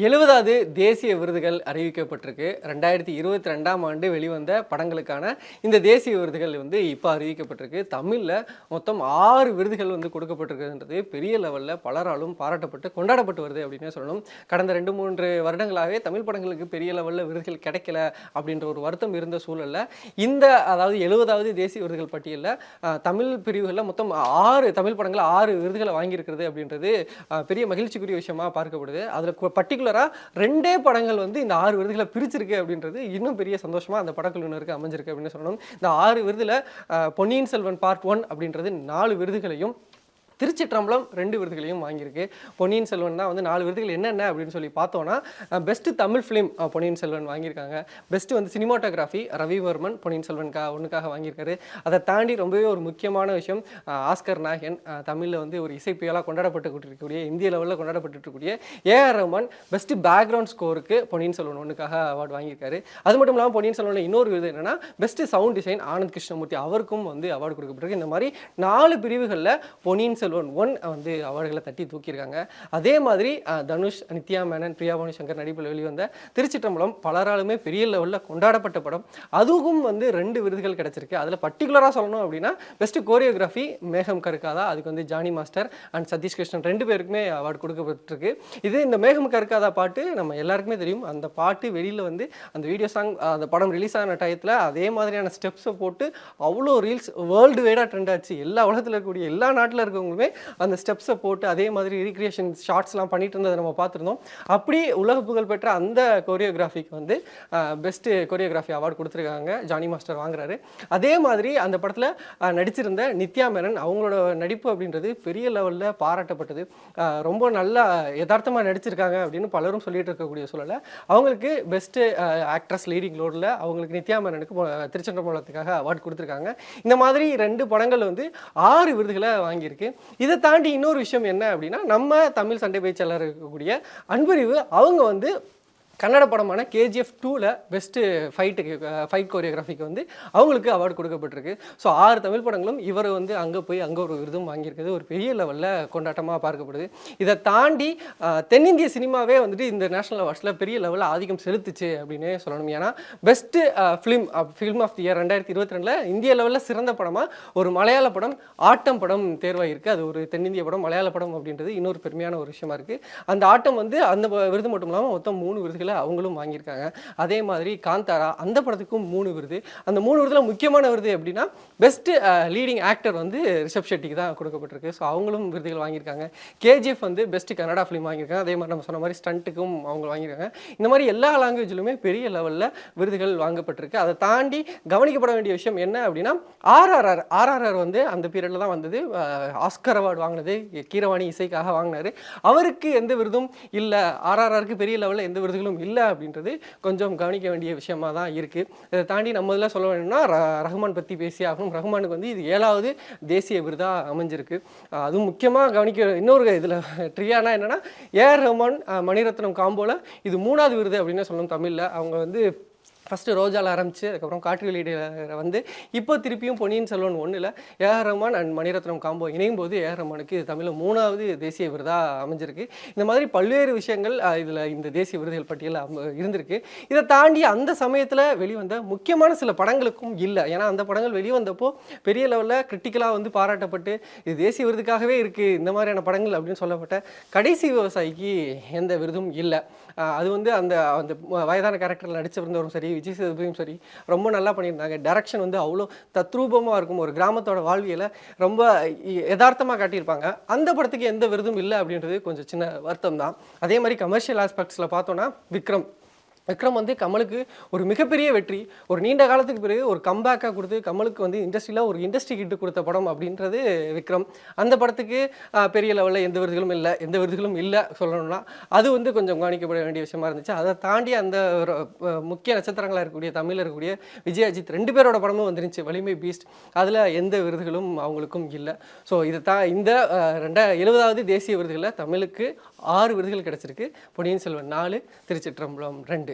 70வது தேசிய விருதுகள் அறிவிக்கப்பட்டிருக்கு. 2022ஆம் ஆண்டு வெளிவந்த படங்களுக்கான இந்த தேசிய விருதுகள் இப்போ அறிவிக்கப்பட்டிருக்கு. தமிழ்ல மொத்தம் 6 விருதுகள் கொடுக்கப்பட்டிருக்குன்றது பெரிய லெவல்ல பலராலும் பாராட்டப்பட்டு கொண்டாடப்பட்டு வருது அப்படின்னே சொல்லணும். கடந்த 2, 3 வருடங்களாகவே தமிழ் படங்களுக்கு பெரிய லெவல்ல விருதுகள் கிடைக்கல அப்படின்ற ஒரு வருத்தம் இருந்த சூழல்ல அதாவது 70வது தேசிய விருதுகள் பட்டியல்ல தமிழ் பிரிவுகள்ல மொத்தம் 6 தமிழ் படங்கள் 6 விருதுகளை வாங்கியிருக்கிறது அப்படின்றது பெரிய மகிழ்ச்சிக்குரிய விஷயமா பார்க்கப்படுது. அதுல பர்டிகுலரா 2 படங்கள் இந்த 6 விருதுகளை பிரிச்சிருக்கு அப்படின்றது இன்னும் பெரிய சந்தோஷமா அந்த படக்குழுவினருக்கு அமைஞ்சிருக்கு அப்படின்னு சொல்லணும். இந்த 6 விருதுல பொன்னியின் செல்வன் பார்ட் 1 அப்படின்றது 4 விருதுகளையும், திருச்சிற்றம்பலம் 2 விருதுகளையும் வாங்கியிருக்கு. பொன்னியின் செல்வன் தான் 4 விருதுகள் என்னென்ன அப்படின்னு சொல்லி பார்த்தோன்னா, பெஸ்ட் தமிழ் ஃபிலிம் பொன்னியின் செல்வன் வாங்கியிருக்காங்க. பெஸ்ட் சினிமாட்டோகிராஃபி ரவிவர்மன் பொன்னியின் செல்வன் ஒன்றுக்காக வாங்கியிருக்காரு. அதை தாண்டி ரொம்பவே ஒரு முக்கியமான விஷயம், ஆஸ்கர் நாயகன் தமிழில் ஒரு இசை புயலாக கொண்டாடப்பட்டுக்கூடிய இந்திய லெவலில் கொண்டாடப்பட்டுக்கூடிய AR Rahman best background ஸ்கோருக்கு Ponniyin Selvan ஒன்றுக்காக அவார்டு வாங்கியிருக்காரு. அது மட்டும் இல்லாமல் பொன்னியின் செல்வனில் இன்னொரு விருது என்னன்னா best sound design Anand Krishnamurthy அவருக்கும் அவார்டு கொடுக்கப்பட்டிருக்கு. இந்த மாதிரி 4 பிரிவுகளில் பொன்னியின் செல்வன் 1 அவார்டுகளை தட்டி தூக்கியிருக்காங்க. அதே மாதிரி தனுஷ், நித்யா மேனன், பிரியா பவானி சங்கர் நடிப்பில் வெளிவந்த திருச்சிற்றம்பலம் பலராலுமே பெரிய லெவலில் கொண்டாடப்பட்ட படம். அதுவும் 2 விருதுகள் கிடைச்சிருக்கு. அதில் பர்டிகுலராக சொல்லணும் அப்படின்னா பெஸ்ட் கோரியோகிராஃபி மேகம் கருக்காதா, அதுக்கு ஜானி மாஸ்டர் அண்ட் சதீஷ் கிருஷ்ணன் 2 பேருக்குமே அவார்டு கொடுக்கப்பட்டிருக்கு. இந்த மேகம் கருக்காதா பாட்டு நம்ம எல்லாருக்குமே தெரியும். அந்த பாட்டு வெளியில் அந்த வீடியோ சாங் அந்த படம் ரிலீஸ் ஆன டயத்தில் அதே மாதிரியான ஸ்டெப்ஸை போட்டு அவ்வளோ ரீல்ஸ் வேர்ல்டு வைடாக ட்ரெண்ட் ஆச்சு. எல்லா உலகத்தில் இருக்கக்கூடிய எல்லா நாட்டில் இருக்கவங்களுமே அந்த ஸ்டெப்ஸை போட்டு அதே மாதிரி ரீக்ரியேஷன் ஷார்ட்ஸ்லாம் பண்ணிட்டு இருந்ததை நம்ம பார்த்துருந்தோம். அப்படி உலக புகழ் பெற்ற அந்த கோரியோகிராஃபிக்கு பெஸ்ட் கோரியோகிராஃபி அவார்டு கொடுத்துருக்காங்க. ஜானி மாஸ்டர் வாங்குறாரு. அதே மாதிரி அந்த படத்தில் நடிச்சிருந்த நித்யா மேனன் அவங்களோட நடிப்பு அப்படின்றது பெரிய லெவலில் பாராட்டப்பட்டது. ரொம்ப நல்லா யதார்த்தமாக நடிச்சிருக்காங்க அப்படின்னு பலரும் சொல்லிட்டு இருக்கக்கூடிய சூழலை அவங்களுக்கு பெஸ்ட் ஆக்ட்ரஸ் லீடிங் ரோலில் அவங்களுக்கு நித்யா மேனனுக்கு திருச்செந்தூரத்துக்காக அவார்டு கொடுத்துருக்காங்க. இந்த மாதிரி 2 படங்கள் 6 விருதுகளை வாங்கியிருக்கு. இதை தாண்டி இன்னொரு விஷயம் என்ன அப்படின்னா, நம்ம தமிழ் சண்டை பேச்சாளர் இருக்கக்கூடிய அன்பறிவு அவங்க கன்னட படமான KGF 2ல பெஸ்ட்டு ஃபைட் கோரியோகிராஃபிக்கு அவங்களுக்கு அவார்டு கொடுக்கப்பட்டிருக்கு. ஸோ 6 தமிழ் படங்களும் இவர் அங்கே போய் அங்கே ஒரு விருதும் வாங்கியிருக்கிறது ஒரு பெரிய லெவலில் கொண்டாட்டமாக பார்க்கப்படுது. இதை தாண்டி தென்னிந்திய சினிமாவே இந்த நேஷனல் அவார்ட்ஸில் பெரிய லெவலில் ஆதிக்கம் செலுத்துச்சு அப்படின்னு சொல்லணும். ஏன்னா best film of the year 2022ல் இந்திய லெவலில் சிறந்த படமாக ஒரு மலையாள படம் ஆட்டம் படம் தேர்வாகிருக்கு. அது ஒரு தென்னிந்திய படம், மலையாள படம் அப்படின்றது இன்னொரு பெருமையான ஒரு விஷயமா இருக்குது. அந்த ஆட்டம் அந்த விருது மட்டும் இல்லாமல் மொத்தம் 3 விருதுகளை அவங்களும் வாங்கியிருக்காங்க. அதே மாதிரி காந்தாரா அந்த படத்துக்கும் 3 விருது. அந்த 3 விருதுல முக்கியமான விருது எப்படின்னா பெஸ்ட் லீடிங் ஆக்டர் ரிஷப் ஷெட்டிக்கு தான் கொடுக்கப்பட்டிருக்கு. ஸோ அவங்களும் விருதுகள் வாங்கியிருக்காங்க. KGF பெஸ்ட் கன்னடா ஃபிலிம் வாங்கியிருக்காங்க. அதே மாதிரி நம்ம சொன்ன மாதிரி ஸ்டண்ட்டுக்கும் அவங்க வாங்கியிருக்காங்க. இந்த மாதிரி எல்லா லாங்குவேஜிலுமே பெரிய லெவலில் விருதுகள் வாங்கப்பட்டிருக்கு. அதை தாண்டி கவனிக்கப்பட வேண்டிய விஷயம் என்ன அப்படின்னா RRR அந்த பீரியடில் தான் வந்தது. ஆஸ்கர் அவார்டு வாங்கினது கீரவாணி இசைக்காக வாங்கினாரு. அவருக்கு எந்த விருதும் இல்லை. RRRக்கு பெரிய லெவலில் எந்த விருதுகளும் இல்லை அப்படின்றது கொஞ்சம் கவனிக்க வேண்டிய விஷயமா தான் இருக்குது. இதை தாண்டி நம்ம இதில் சொல்ல வேணும்னா ரஹ்மான் பற்றி பேசி ஆகணும். ரஹ்மானுக்கு இது 7வது தேசிய விருதாக அமைஞ்சிருக்கு. அதுவும் முக்கியமாக கவனிக்க இன்னொரு இதில் ட்ரியானா என்னென்னா ஏஆர் ரஹ்மான் மணிரத்னம் காம்போல இது 3வது விருது அப்படின்னு சொல்லணும். தமிழில் அவங்க ஃபஸ்ட்டு ரோஜாவில் ஆரம்பித்து அதுக்கப்புறம் காற்று வெளியீடு இப்போ திருப்பியும் பொன்னியின் செல்வன் 1ல் ஏஆர் ரஹ்மான் அண்ட் மணிரத்னம் காம்போ இணையும் போது ஏஆர் ரஹ்மானுக்கு தமிழில் 3வது தேசிய விருதாக அமைஞ்சிருக்கு. இந்த மாதிரி பல்வேறு விஷயங்கள் இதில் இந்த தேசிய விருதுகள் பட்டியலில் இருந்திருக்கு. இதை தாண்டி அந்த சமயத்தில் வெளிவந்த முக்கியமான சில படங்களுக்கும் இல்லை. ஏன்னா அந்த படங்கள் வெளிவந்தப்போ பெரிய லெவலில் கிரிட்டிக்கலாக பாராட்டப்பட்டு இது தேசிய விருதுக்காகவே இருக்குது இந்த மாதிரியான படங்கள் அப்படின்னு சொல்லப்பட்ட கடைசி விவசாயிக்கு எந்த விருதும் இல்லை. அது அந்த அந்த வயதான கேரக்டரில் நடிச்சிருந்தவரும் சரி, விஜய் சேதுபதியும் சரி ரொம்ப நல்லா பண்ணியிருந்தாங்க. டைரக்ஷன் அவ்வளோ தத்ரூபமாக இருக்கும். ஒரு கிராமத்தோட வாழ்வியலை ரொம்ப யதார்த்தமாக காட்டியிருப்பாங்க. அந்த படத்துக்கு எந்த விருதும் இல்லை அப்படின்றது கொஞ்சம் சின்ன வருத்தம் தான். அதே மாதிரி கமர்ஷியல் ஆஸ்பெக்ட்ஸில் பார்த்தோன்னா விக்ரம் கமலுக்கு ஒரு மிகப்பெரிய வெற்றி. ஒரு நீண்ட காலத்துக்கு பிறகு ஒரு கம்பேக்காக கொடுத்து கமலுக்கு இண்டஸ்ட்ரியில் ஒரு இண்டஸ்ட்ரி கிட்டு கொடுத்த படம் அப்படின்றது விக்ரம். அந்த படத்துக்கு பெரிய லெவலில் எந்த விருதுகளும் இல்லை சொல்லணும்னா அது கொஞ்சம் கவனிக்கப்பட வேண்டிய விஷயமா இருந்துச்சு. அதை தாண்டி அந்த முக்கிய நட்சத்திரங்களாக இருக்கக்கூடிய தமிழில் இருக்கக்கூடிய விஜய் அஜித் 2 பேரோட படமும் வந்துருந்துச்சு. வலிமை பீஸ்ட் அதில் எந்த விருதுகளும் அவங்களுக்கும் இல்லை. ஸோ இதை இந்த 70வது தேசிய விருதுகளில் தமிழுக்கு 6 விருதுகள் கிடச்சிருக்கு. பொன்னியின் செல்வன் 4, திருச்சிற்றம்பலம் 2.